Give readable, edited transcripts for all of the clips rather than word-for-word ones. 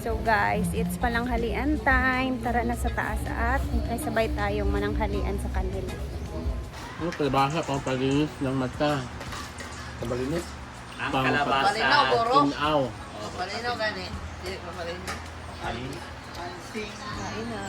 So guys, it's pananghalian time. Tara na sa taas at sabay tayong mananghalian sa kanila. Ano kalabasa pang palinis ng mata? Kabalinis? Ang Pang kalabasa. Palinaw, boro. Tinaw. Malinaw gani. Dili pa malinaw. Kain na.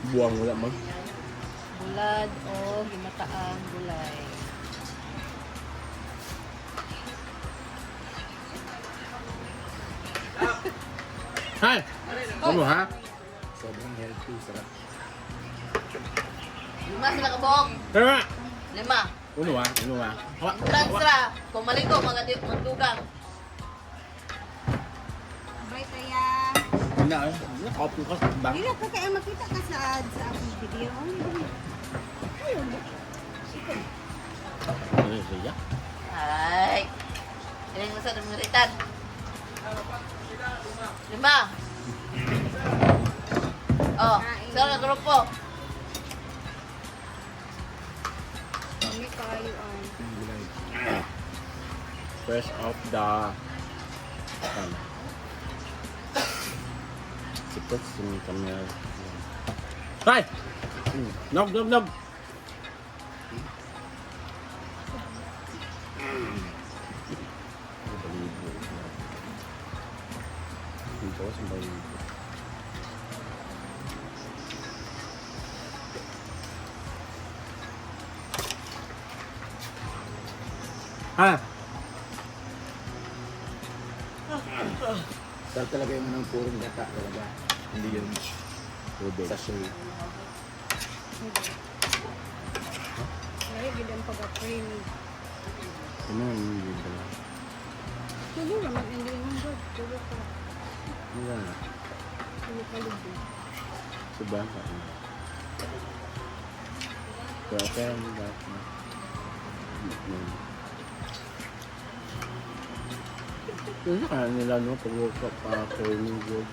Buwang wala mag. Bulad o gimataang gulay. Hay! Ano ha? Sobrang healthy, sarap. Lima sila kabog. Pero nga! Lima. Ano ha? Ano ha? Hawa! Ulan sila. Pumaligo, mga magdugang. Abay kaya. Hindi na eh. Nakaupo ka sa bang. Dila pa kaya makita ka sa aking video. Ano siya? Ay. Ilan mo sa dumuritan. Lima. Oh, saan na grupo? Kami kayo ang Fresh off the... Sipot sini camera. Hay! Nog, nog, nog! Ito sa bayan. Ha? Sarap talaga yung ng purong gata talaga. Hindi yung Tubig. sachet. Ay, gidang pag-creamy. Ano yung hindi ba? Tulo naman, hindi naman good. Tulo ka. Wala na. Tulo ka lubo. Subang ka. Pero kaya hindi ba? Ano kaya nila no? Pag-workshop para training good.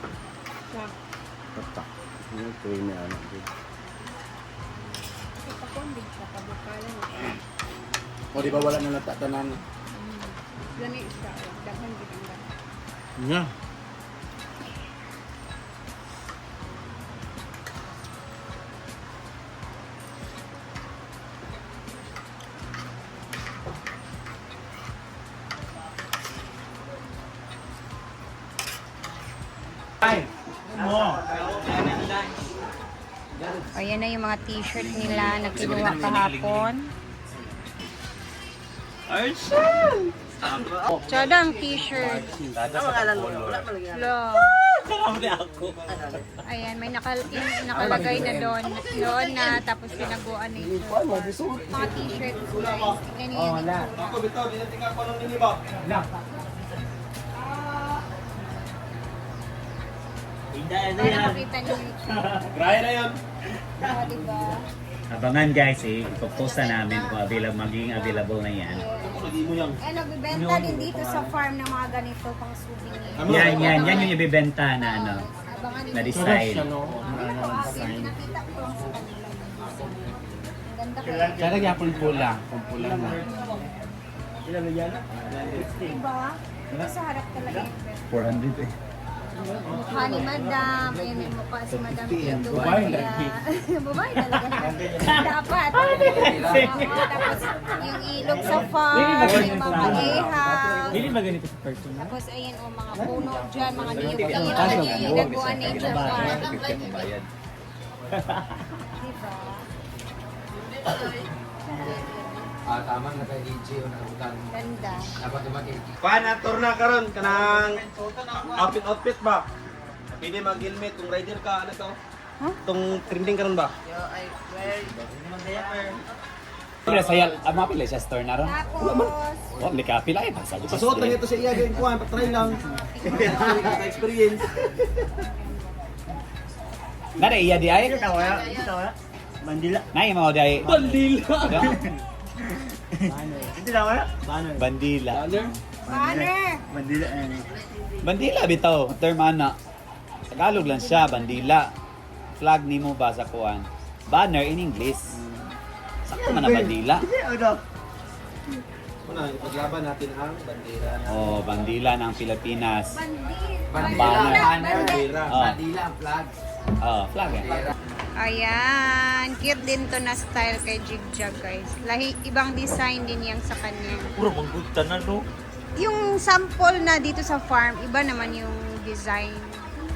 Sa Tatak. Yung training anak good. pakondig sa kabukalan. O di ba wala na natatanan? Gani siya. Daghan gitang gani. Yeah. Ayan na yung mga t-shirt nila na kinuha kahapon. Tsada ang t-shirt. Lo. Ayan, may nakalagay na doon. Doon na, tapos pinaguan na ito. Mga t-shirt guys. Tingnan niyo yun. Ako bitaw, dinatingnan ko nung niniba. Para makita niyo yung Grahe na yun. oh, diba? Abangan guys eh, ipopost na namin kung magiging available na yan. Hindi mo yan. Eh, nagbibenta din dito sa farm ng mga ganito pang souvenir. Yan yung ibibenta na ano, Abangan na niyo. design. Nakita ko lang sa kanila. Ang ganda kaya. Kaya nagyapon pula. Kung pula na. Diba? Ito sa harap talaga yung best. 400 eh. Mukha ni Madam. Ayan yung mukha si Madam Tito. Babae Kaya- lagi. Babae talaga. Dapat. Oo, tapos yung ilog sa farm, yung mga ihaw. Hindi ba ganito sa person? Tapos ayan o mga puno dyan, mga niyog-niyog. Nagawa nature farm. Diba? Tama na kay EJ o narutan. Ganda. Dapat dumating. Kuhan, ator na karon kanang outfit ba? Pwede mag-helmet kung rider ka, ano to? Huh? Itong trending karon ba? Yo, I wear. Pila saya, mga pila siya store na ron. Tapos, Oh, may kapila eh. Pasabi sa Pasuot lang store. ito sa iya, din kuhan, patry lang. Sa experience. Nara iya di ay? Bandila. Na yung mga di ay. Bandila! Hindi na kaya? Bandila. banner. Bandila bitaw, term ana. Tagalog lang siya, bandila. Flag nimo ba sa kuan? Banner in English. Sakto man na bandila. Una, ipaglaban natin ang bandera. Oh, bandila ng Pilipinas. Bandila, banner. Bandera. Oh, Bandila, ang flag. oh, flag eh. Bandera. Ayan, cute din to na style kay Jigjag guys. Ibang design din yang sa kanya. Puro magbutan na, no? Yung sample na dito sa farm, iba naman yung design.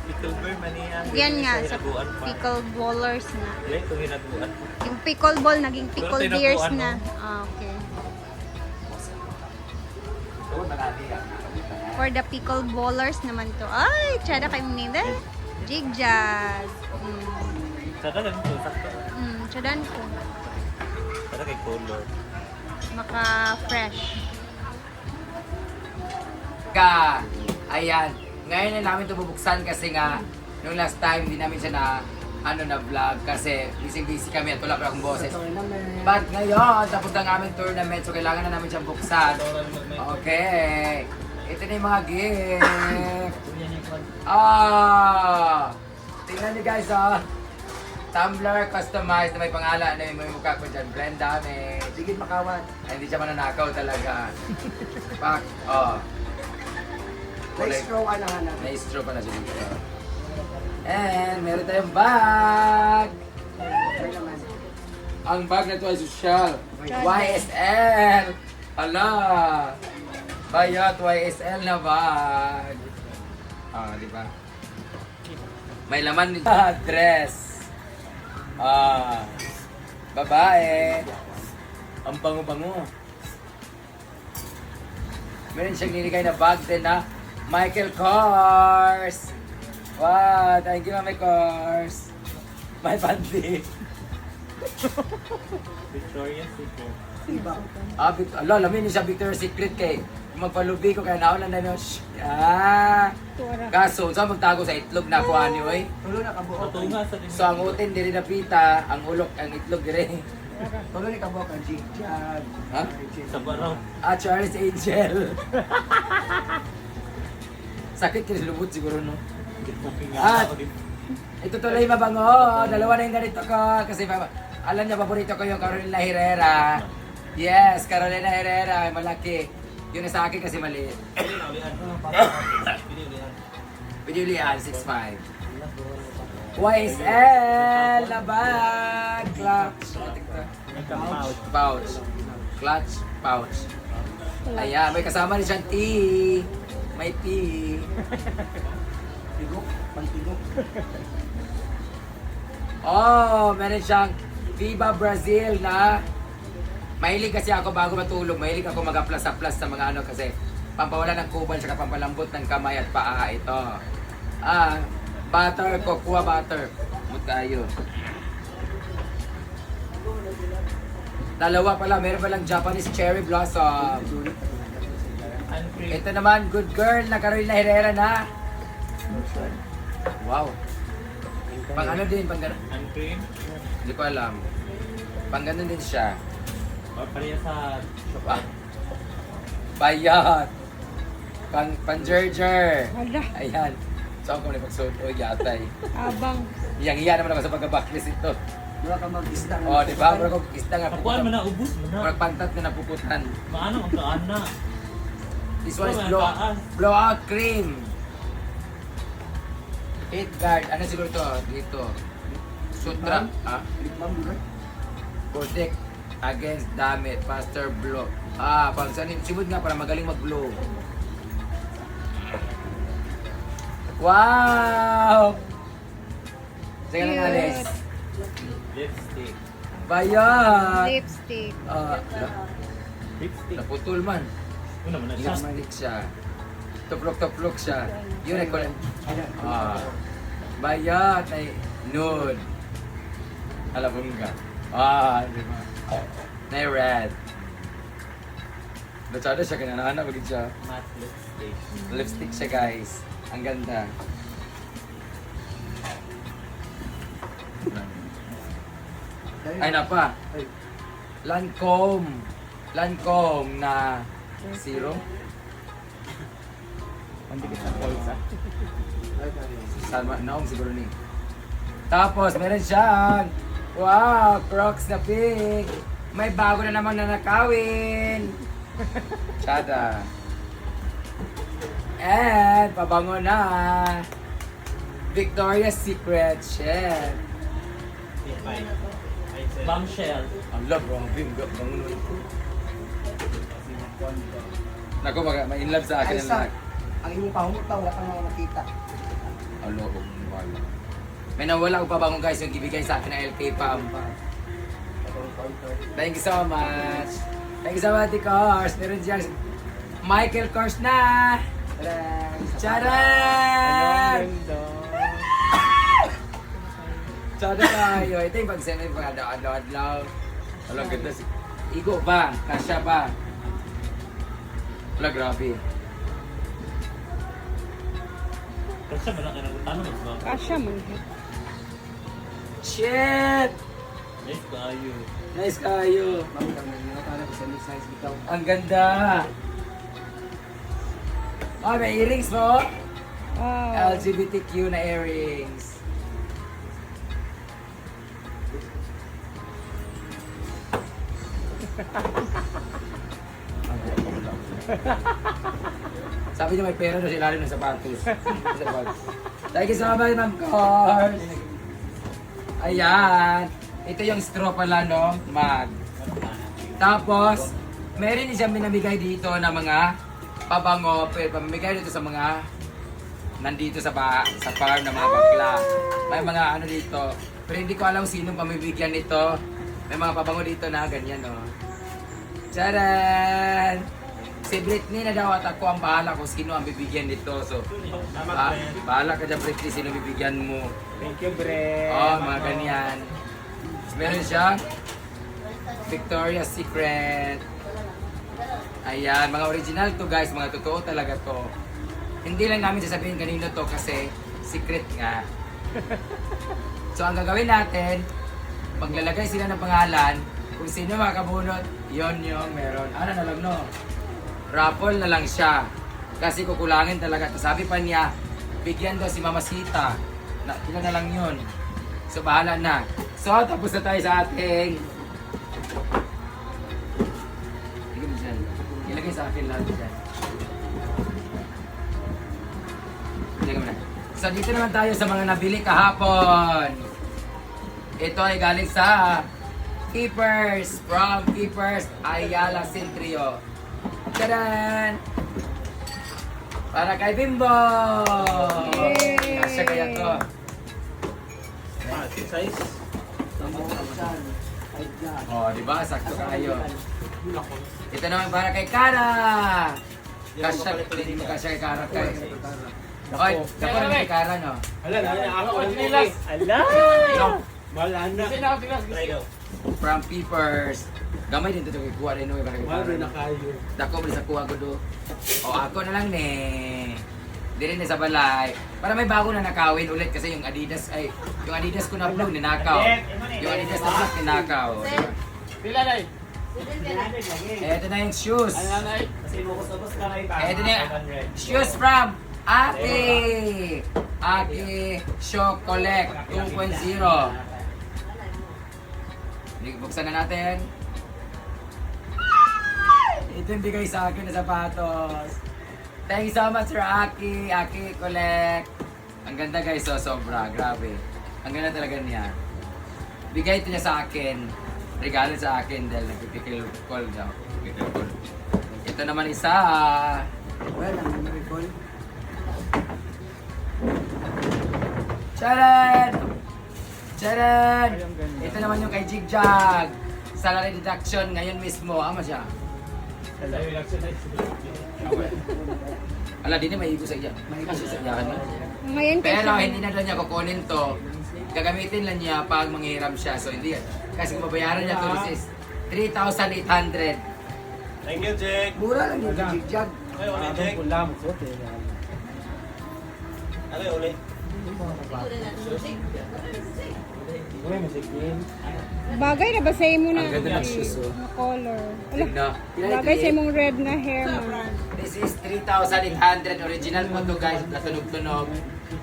Pickleberry man yan. Yan nga, sa Hinaguan pa. pickle ballers na. Yan, ito hinaguan. Yung pickle ball, naging pickle Pero beers tinaguan, na. Ah, okay. Doon, marami yan. For the pickle ballers naman to. Ay, tsada kayo nila. Jigjag. Sada lang ito, sakto. Tsadan ko. Sada kay color. Maka-fresh. Ayan. Ngayon na namin ito bubuksan kasi nga nung last time hindi namin siya na vlog kasi busy kami at wala pa akong boses. But ngayon, tapos na ang aming tournament so kailangan na namin siyang buksan. Okay. Ito na yung mga gift. Tingnan niyo guys Tumbler customized na may pangalan na may mukha ko dyan. Brenda, may digit makawan. Ay, hindi siya mananakaw talaga. Pak, Na-straw ka na hanap. Na-straw pa na siya dito. And meron tayong bag. Ang bag na ito ay social. YSL. Ala. Bayat YSL na bag. Di ba? May laman nito. Dress. Babae. Ang bango-bango. Meron siyang niligay na bag din na Michael Kors. Wow, thank you Mami Kors. My panty. Victoria's Secret. Lamin niyo siya Victoria's Secret kay magpalubi ko kaya naon na yun. Kaso, saan magtago sa itlog na kuha niyo eh? Patunga sa din. So ang utin diri na pita, ang ulok, ang itlog diri. Tulo ni kabuok ang jigjag. Ha? Sa baraw. Charles Angel. Sakit kini lubot siguro no. At ito tuloy mabango. Dalawa na yung ganito ko. Kasi alam niya, paborito ko yung Carolina Herrera. Yes, Carolina Herrera. Malaki. Yun na sa akin kasi maliit. Pinulian, 6'5". YSL na bag. Clutch. Pouch. Clutch. Pouch. Ayan, may kasama rin siyang tea. May tea. Tigok. Pantigok. Meron siyang Viva Brazil na mahilig kasi ako bago matulog, mahilig ako mag-aplas-aplas sa mga ano kasi pampawala ng kubal saka pampalambot ng kamay at paa ito. Butter, cocoa butter. Mut tayo. Dalawa pala, meron palang Japanese cherry blossom. Ito naman, good girl na Carolina Herrera na. Wow. Pang ano din, pang gano'n? Uncream. Hindi ko alam. Pang gano'n din siya. Pareha sa shop. Bayat. Pan-jerjer. Wala. Ayan. So ako na pagsuot o yatay. Abang. Iyang-iya naman ako sa pagka-backlist ito. Wala ka mag-isda. Di ba? Wala kong isda nga. Kapuan mo na, ubus mo na. Wala pantat na napuputan. Maano ang kaana? This one is Taas. blowout cream. Heat guard. Ano siguro ito? Dito. Sutra. Protect against damit. Faster blow. Pagsanin. Sibod nga para magaling mag-blow. Wow! Sige lang alis. Lipstick. Bayan! Lipstick. Lipstick. Naputol man. Una mo na siya. Lipstick siya. Tuplok-tuplok siya. Yun ay kulit. Bayat ay nude. Alam ka. Di ba? Na red. Masyado siya, kinanahan na bagay siya. Matte lipstick. Lipstick siya guys. Ang ganda. Ay napa. Lancome. Lancome na zero. Pandikit na polsa. Salma naong siguro ni. Tapos meron siyang wow, Crocs na pink. May bago na naman na nakawin. Chada. And pabango na. Victoria's Secret Chef. Bombshell. Ang love, grabe. Bango nun. Naku, ma-in love sa akin ang lahat. Ang inyong pahungot pa, wala kang mga makita. Alo, wala. May nawala ko pabango guys yung ibigay sa akin ng LK Pam. Thank you so much. Thank you so much, Kors. Meron dyan Michael Kors na. Charan! Chada tayo. Ito yung pag-send mo yung adlaw-adlaw. Walang ganda si... Igo ba? Kasya ba? Wala, grabe. Kasi malaki ng tanong mo. Kasya man. Shit! Nice kayo. Nice kayo. Ang ganda. Oh, may earrings mo? Wow. LGBTQ na earrings. Sabi niya may pera na sila rin ng sapatos. Thank you so much, Ma'am Cors. Ayan. Ito yung straw pala, no? Mag. Tapos, meron din siyang binamigay dito na mga pabango. Pamamigay dito sa mga nandito sa farm na mga bakla. May mga ano dito. Pero hindi ko alam sino pamibigyan nito. May mga pabango dito na ganyan, no? Charan! Si Britney na daw at ako ang bahala kung sino ang bibigyan nito. So, bahala ka dyan, Britney, sino bibigyan mo. Thank you, Bre. Oh, mga ganyan. Meron siya Victoria's Secret. Ayan, mga original to guys, mga totoo talaga to. Hindi lang namin sasabihin kanino to kasi secret nga. So ang gagawin natin, maglalagay sila ng pangalan, kung sino makakabunot, yon yung meron. Ano na lang no? Raffle na lang siya. Kasi kukulangin talaga. Sabi pa niya, bigyan daw si Mama Sita. Ilan na lang yun. So bahala na. So tapos na tayo sa ating... Ilagay mo dyan. Ilagay sa akin lahat dyan. Ilagay mo na. So dito naman tayo sa mga nabili kahapon. Ito ay galing sa Keepers. From Keepers Ayala Centrio. Tadan! Para kay Bimbo! Yay! Kasya kaya to. Size? Oh, di ba? Sakto kayo. Ito naman para kay Kara! Kasya, hindi mo kasya kay Kara kay... Okay, dako naman kay Kara, no? Ala, ako nilas. Ala! Wala na. Try daw. From Peepers. Gamay din ito kuha rin, no? Para kay Kara. na kayo. Dako mo sa kuha ko do. O ako na lang ne. Di rin sa balay. Para may bago na nakawin ulit kasi yung Adidas ay yung Adidas ko na blue ninakaw. Yung Adidas na black ninakaw. Pila na Ito na yung shoes. Kasi bukos-bukos ka na Ito na yung shoes from Aki. Aki Show Collect 2.0. Buksan na natin. Ito yung bigay sa akin na sapatos. Thank you so much, Sir Aki. Aki Collect. Ang ganda guys, so sobra. Grabe. Ang ganda talaga niya. Bigay ito niya sa akin. Regalo sa akin dahil nagpipikil call daw. Pipikil call. Ito naman isa. Well, ang memory call. Charan! Charan! Ito naman yung kay Jigjag. Salary deduction ngayon mismo. Ama siya. Ala, di na maigo sa iya. Maigo sa iya kanina. Ngayon Pero kasi... hindi na daw niya kukunin to. Gagamitin lang niya pag manghiram siya. So hindi. Kasi kung babayaran niya to, this is 3,800. Thank you, Jake. Mura lang yung jigjag. Okay, ulit, Jake. Okay, ulit. Bagay na ba sa imo na? Ang ganda ng shoes, oh. Na color. Ala, Tignan. bagay sa imong red na hair man. This is 3,800. Original po to guys. Natunog-tunog.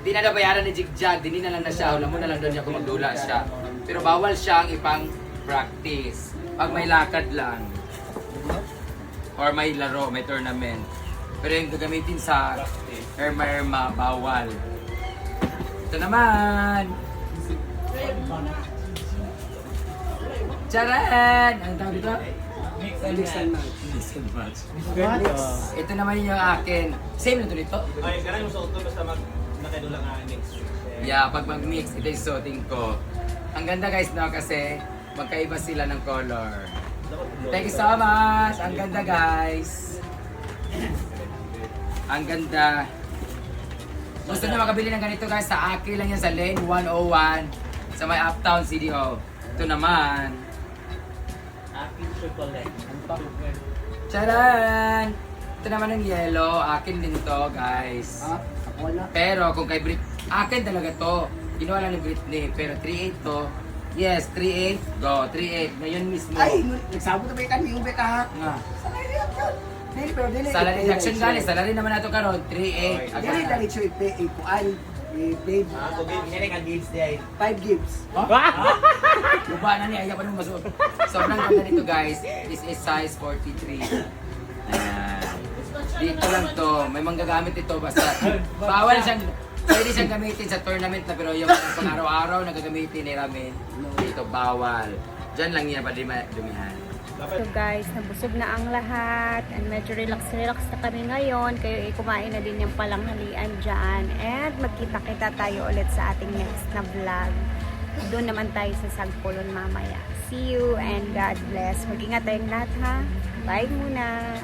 Di na nabayaran ni Jigjag. Dini na lang na siya. Alam mo na lang doon niya kung magdula siya. Pero bawal siyang ipang practice. Pag may lakad lang. or may laro, may tournament. Pero yung gagamitin sa Erma, bawal. Ito naman! Charan! Anong tawag dito? Mix and match. Mix and match. Ito naman yung akin. Same na to dito? Ay, kanang yung suot ko basta nakadula nga mix. Yeah, pag mag-mix, ito yung suoting ko. Ang ganda guys, no? Kasi magkaiba sila ng color. Thank you so much! Ang ganda guys! Ang ganda. Gusto nyo makabili ng ganito guys, sa akin lang yan sa Lane 101 sa may Uptown CDO. Ito naman. Charan! Ito naman yung yellow. Akin din to guys. Ha? Ako wala. Pero kung kay Brit, akin talaga to. Kinuha lang ni Britney. Pero 3.8 to. Yes, 3.8. Go, 3.8. Ngayon mismo. Ay, nagsabot na ba yung kaniyong beka ha? Nga. Salary action. Dili, pero dili. Salary deduction gani. Salary naman nato karon 3.8. Dili, dali siya ikuan. I-paid. Ah, to game. 5 gives. Luba na niya, ayaw pa nung masuot. Sobrang ganda nito guys. This is size 43. Ayan. Dito lang to. May manggagamit ito basta. Bawal siyang, pwede siyang gamitin sa tournament na pero yung pang araw-araw na gagamitin ni Ramin. Dito bawal. Diyan lang yan pa dumihan. So guys, nabusog na ang lahat and medyo relax na kami ngayon. Kayo kumain na din yung palanghalian dyan. And magkita-kita tayo ulit sa ating next na vlog. Doon naman tayo sa Sagpulon mamaya. See you and God bless. Mag-ingat tayong lahat ha. Bye muna.